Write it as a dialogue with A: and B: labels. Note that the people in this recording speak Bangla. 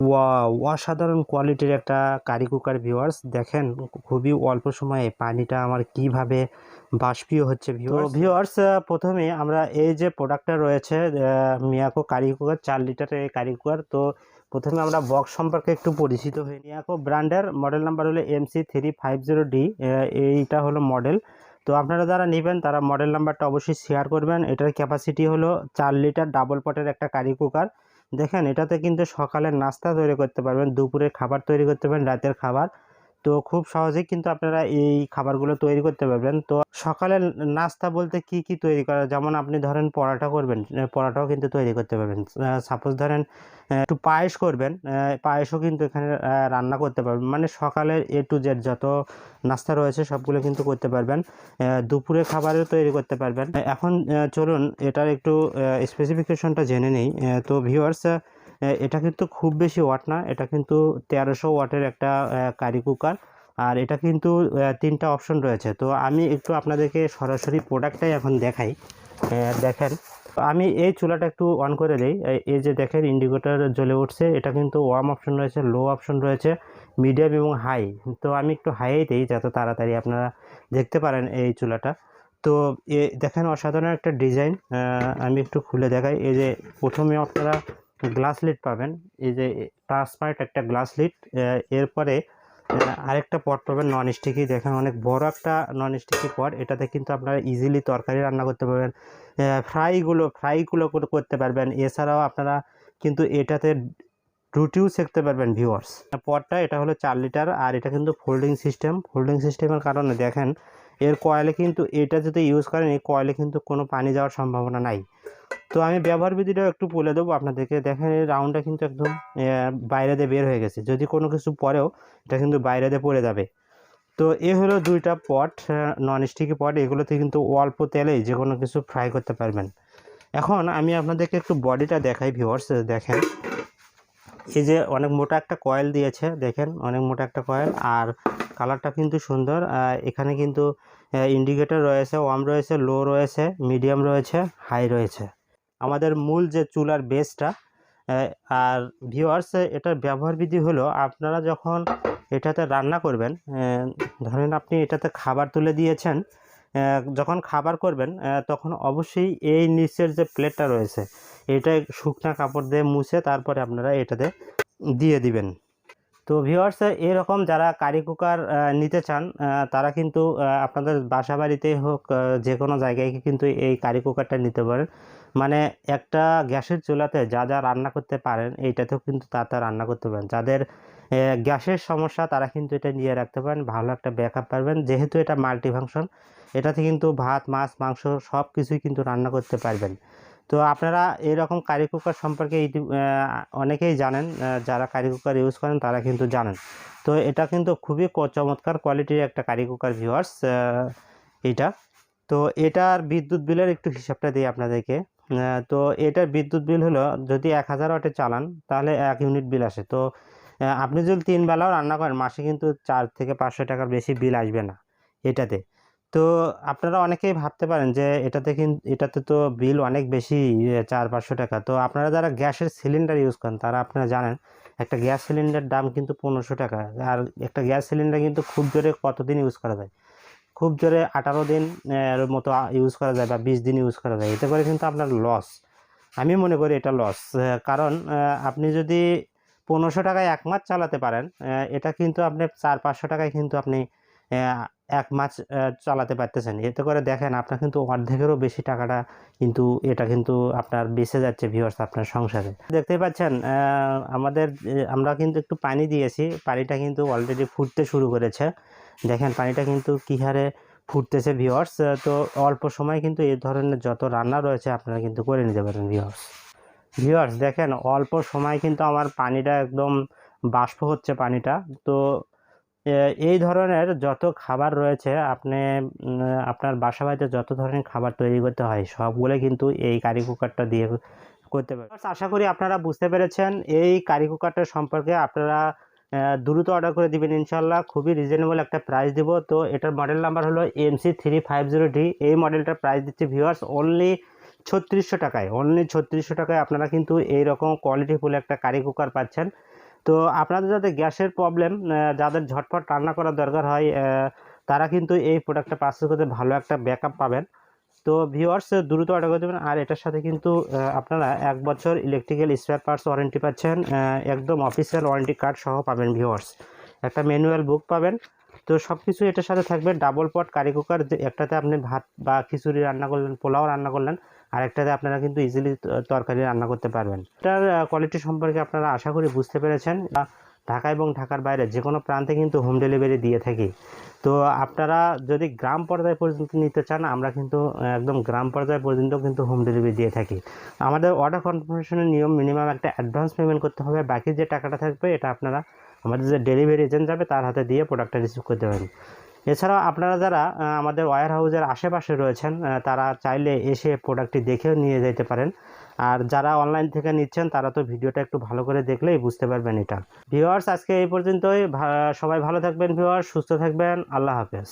A: ওয়াও! অসাধারণ কোয়ালিটির একটা কারি কুকার ভিউয়ার্স। দেখেন খুবই অল্প সময়ে পানিটা আমার কিভাবে বাষ্পীয় হচ্ছে ভিউয়ার্স। তো ভিউয়ার্স, ১ম এ আমরা এই যে প্রোডাক্টটা রয়েছে মিয়াকো কারি কুকার ৪ লিটারের এই কারি কুকার। তো ১ম এ আমরা বক্স সম্পর্কে একটু পরিচিত হই। মিয়াকো ব্র্যান্ডের মডেল নাম্বার হলো MC350D, এইটা হলো মডেল। তো আপনারা যারা নিবেন তারা মডেল নাম্বারটা অবশ্যই শেয়ার করবেন। এটার ক্যাপাসিটি হলো ৪ লিটার ডাবল পটের একটা কারি কুকার। দেখেন এটাতে কিন্তু সকালের নাস্তা তৈরি করতে পারবেন, দুপুরের খাবার তৈরি করতে পারবেন, রাতের খাবার। তো খুব সহজেই কিন্তু আপনারা এই খাবারগুলো তৈরি করতে পারবেন। তো সকালের নাস্তা বলতে কি কি তৈরি করা, যেমন আপনি ধরেন পরাটা করবেন, পরাটাও কিন্তু তৈরি করতে পারবেন। সাপোজ ধরেন একটু পায়েস করবেন, পায়েসও কিন্তু এখানে রান্না করতে পারবেন। মানে সকালের A to Z যত নাস্তা রয়েছে সবগুলো কিন্তু করতে পারবেন। দুপুরের খাবারও তৈরি করতে পারবেন। এখন চলুন এটার একটু স্পেসিফিকেশনটা জেনে নেই। তো ভিউয়ার্স, এটা কিন্তু খুব বেশি ওয়াট না, এটা কিন্তু ১৩০০ ওয়াটের একটা কারি কুকার। আর এটা কিন্তু ৩টা অপশন রয়েছে। তো আমি একটু আপনাদেরকে সরাসরি প্রোডাক্টটাই এখন দেখাই। দেখেন আমি এই চুলাটা একটু অন করে দেই। এই যে দেখেন ইন্ডিকেটর জ্বলে উঠছে, এটা কিন্তু ওয়ার্ম অপশন রয়েছে, লো অপশন রয়েছে, মিডিয়াম এবং হাই। তো আমি একটু হাইয়েই দেই যাতে তাড়াতাড়ি আপনারা দেখতে পারেন এই চুলাটা। তো দেখেন অসাধারণ একটা ডিজাইন। আমি একটু খুলে দেখাই। এই যে প্রথমে আপনারা গ্লাস লিড পাবেন, এই যে ট্রান্সপারেন্ট একটা গ্লাস লিড। এরপরে আরেকটা পট পাবেন নন স্টিকি। দেখেন অনেক বড় একটা নন স্টিকি পট, এটাতে কিন্তু আপনারা ইজিলি তরকারি রান্না করতে পারবেন, ফ্রাইগুলো করতে পারবেন। এছাড়াও আপনারা কিন্তু এটাতে রুটিও সেঁকতে পারবেন ভিউয়ার্স। পটটা এটা হলো ৪ লিটার, আর এটা কিন্তু ফোল্ডিং সিস্টেমের কারণে দেখেন এর কয়েলে কিন্তু এটা যদি ইউজ করেন এই কয়েলে কিন্তু কোনো পানি যাওয়ার সম্ভাবনা নাই। তো আমি ব্যবহার বিধিটাও একটু বলে দেবো আপনাদেরকে। দেখেন এই রাউন্ডটা কিন্তু একদম বাইরে দিয়ে বের হয়ে গেছে, যদি কোনো কিছু পরেও এটা কিন্তু বাইরে দিয়ে পড়ে যাবে। তো এ হলো ২টা পট, নন স্টিকি পট। এগুলোতে কিন্তু অল্প তেলেই যে কোনো কিছু ফ্রাই করতে পারবেন। এখন আমি আপনাদেরকে একটু বডিটা দেখাই ভিউয়ার্স। দেখেন এই যে অনেক মোটা একটা কয়েল দিয়েছে, দেখেন অনেক মোটা একটা কয়েল, আর কালারটা কিন্তু সুন্দর। এখানে কিন্তু ইন্ডিকেটর রয়েছে, ওয়ার্ম রয়েছে, লো রয়েছে, মিডিয়াম রয়েছে, হাই রয়েছে, আমাদের মূল যে চুলার বেসটা। আর ভিউয়ার্স, এটার ব্যবহার বিধি হলো আপনারা যখন এটাতে রান্না করবেন, ধরেন আপনি এটাতে খাবার তুলে দিয়েছেন, যখন খাবার করবেন তখন অবশ্যই এই নিচের যে প্লেটটা রয়েছে এটা শুকনা কাপড় দিয়ে মুছে তারপরে আপনারা এটাতে দিয়ে দিবেন। তো ভিউয়ার্স, এরকম যারা কারি কুকার নিতে চান তারা কিন্তু আপনাদের বাসা বাড়িতেই হোক, যে কোনো জায়গায় কিন্তু এই কারি কুকারটা নিতে পারেন। মানে একটা গ্যাসের চুলাতে যা যা রান্না করতে পারেন এইটাতেও কিন্তু তা রান্না করতে পারেন। যাদের গ্যাসের সমস্যা তারা কিন্তু এটা নিয়ে রাখতে পারেন, ভালো একটা ব্যাকআপ পাবেন। যেহেতু এটা মাল্টি ফাংশন, এটাতে কিন্তু ভাত, মাছ, মাংস সব কিছুই কিন্তু রান্না করতে পারবেন। তো আপনারা এরকম কারি কুকার সম্পর্কে অনেকেই জানেন, যারা কারি কুকার ইউজ করেন তারা কিন্তু জানেন। তো এটা কিন্তু খুবই চমৎকার কোয়ালিটির একটা কারি কুকার ভিউয়ার্স এটা। তো এটার বিদ্যুৎ বিলের একটু হিসাবটা দিই আপনাদেরকে। তো এটার বিদ্যুৎ বিল হলো, যদি ১০০০ ওয়াটে চালান তাহলে ১ ইউনিট বিল আসে। তো আপনি যদি ৩ বেলাও রান্না করেন মাসে কিন্তু ৪ থেকে ৫০০ টাকার বেশি বিল আসবে না এটাতে। তো আপনারা অনেকেই ভাবতে পারেন যে এটাতে তো বিল অনেক বেশি, ৪-৫০০ টাকা। তো আপনারা যারা গ্যাসের সিলিন্ডার ইউজ করেন তারা আপনারা জানেন একটা গ্যাস সিলিন্ডার দাম কিন্তু ১৫০০ টাকা। আর একটা গ্যাস সিলিন্ডার কিন্তু খুব জোরে কতদিন ইউজ করা যায়, খুব জোরে ১৮ দিন এর মতো ইউজ করা যায়, বা ২০ দিন ইউজ করা যায়। এতে করে কিন্তু আপনার লস, আমি মনে করি এটা লস। কারণ আপনি যদি ১৫০০ টাকায় ১ মাস চালাতে পারেন, এটা কিন্তু আপনি ৪-৫০০ টাকায় কিন্তু আপনি ১ মাস চালাতে পারতেছেন। এতে করে দেখেন আপনার কিন্তু অর্ধেকেরও বেশি টাকাটা কিন্তু এটা কিন্তু আপনার বেঁচে যাচ্ছে ভিউয়ার্স আপনার সংসারে। দেখতেই পাচ্ছেন আমরা কিন্তু একটু পানি দিয়েছি, পানিটা কিন্তু অলরেডি ফুটতে শুরু করেছে। দেখেন পানিটা কিন্তু কী হারে ফুটতেছে ভিউয়ার্স। তো অল্প সময় কিন্তু এই ধরনের যত রান্না রয়েছে আপনারা কিন্তু করে নিতে পারেন ভিউয়ার্স। দেখেন অল্প সময় কিন্তু আমার পানিটা একদম বাষ্প হচ্ছে পানিটা। তো এই ধরনের যত খাবার রয়েছে আপনার বাসা বাড়িতে যত ধরনের খাবার তৈরি করতে হয় সবগুলো কিন্তু এই কারি কুকারটা দিয়ে করতে পারেন। আশা করি আপনারা বুঝতে পেরেছেন এই কারি কুকারটা সম্পর্কে। আপনারা দ্রুত অর্ডার করে দিবেন ইনশাল্লাহ, খুবই রিজনেবল একটা প্রাইস দিব। তো এটার মডেল নাম্বার হলো MC350D। এই মডেলটার প্রাইস দিচ্ছে ভিউয়ার্স অনলি ৩৬০০ টাকায়। অনলি ৩৬০০ টাকায় আপনারা কিন্তু এইরকম কোয়ালিটিফুল একটা কারি কুকার পাচ্ছেন। তো আপনাদের যাদের গ্যাসের প্রবলেম, যাদের ঝটপট রান্না করার দরকার হয়, তারা কিন্তু এই প্রোডাক্টটা পারচেজ করতে ভালো একটা ব্যাকআপ পাবেন। তো ভিউয়ার্স দ্রুত অর্ডার করে দেবেন। আর এটার সাথে কিন্তু আপনারা 1 বছর ইলেকট্রিক্যাল স্পেয়ার পার্টস ওয়ারেন্টি পাচ্ছেন, একদম অফিসিয়াল ওয়ারেন্টি কার্ড সহ পাবেন ভিউয়ার্স। একটা ম্যানুয়াল বুক পাবেন। তো সব কিছু এটার সাথে থাকবে। ডাবল পট কারি কুকার, একটাতে আপনি ভাত বা খিচুড়ি রান্না করলেন, পোলাও রান্না করলেন, আর একটাতে আপনারা কিন্তু ইজিলি তরকারি রান্না করতে পারবেন। এটার কোয়ালিটি সম্পর্কে আপনারা আশা করি বুঝতে পেরেছেন। ঢাকা এবং ঢাকার বাইরে যে কোনো প্রান্তে কিন্তু হোম ডেলিভারি দিয়ে থাকি। তো আপনারা যদি গ্রাম পর্যায় পর্যন্ত নিতে চান, আমরা কিন্তু একদম গ্রাম পর্যায় পর্যন্ত কিন্তু হোম ডেলিভারি দিয়ে থাকি। আমাদের অর্ডার কনফার্মেশনের নিয়ম, মিনিমাম একটা অ্যাডভান্স পেমেন্ট করতে হবে। বাকি যে টাকাটা থাকবে এটা আপনারা আমাদের যে ডেলিভারি এজেন্ট যাবে তার হাতে দিয়ে প্রোডাক্টটা রিসিভ করতে পারেন। এছাড়াও আপনারা যারা আমাদের ওয়্যার হাউসের আশেপাশে রয়েছেন, তারা চাইলে এসে প্রোডাক্টটি দেখেও নিয়ে যেতে পারেন। আর যারা অনলাইন থেকে নিচ্ছেন তারা তো ভিডিওটা একটু ভালো করে দেখলেই বুঝতে পারবেন এটা। ভিউয়ার্স আজকে এই পর্যন্তই। সবাই ভালো থাকবেন ভিউয়ার্স, সুস্থ থাকবেন। আল্লাহ হাফেজ।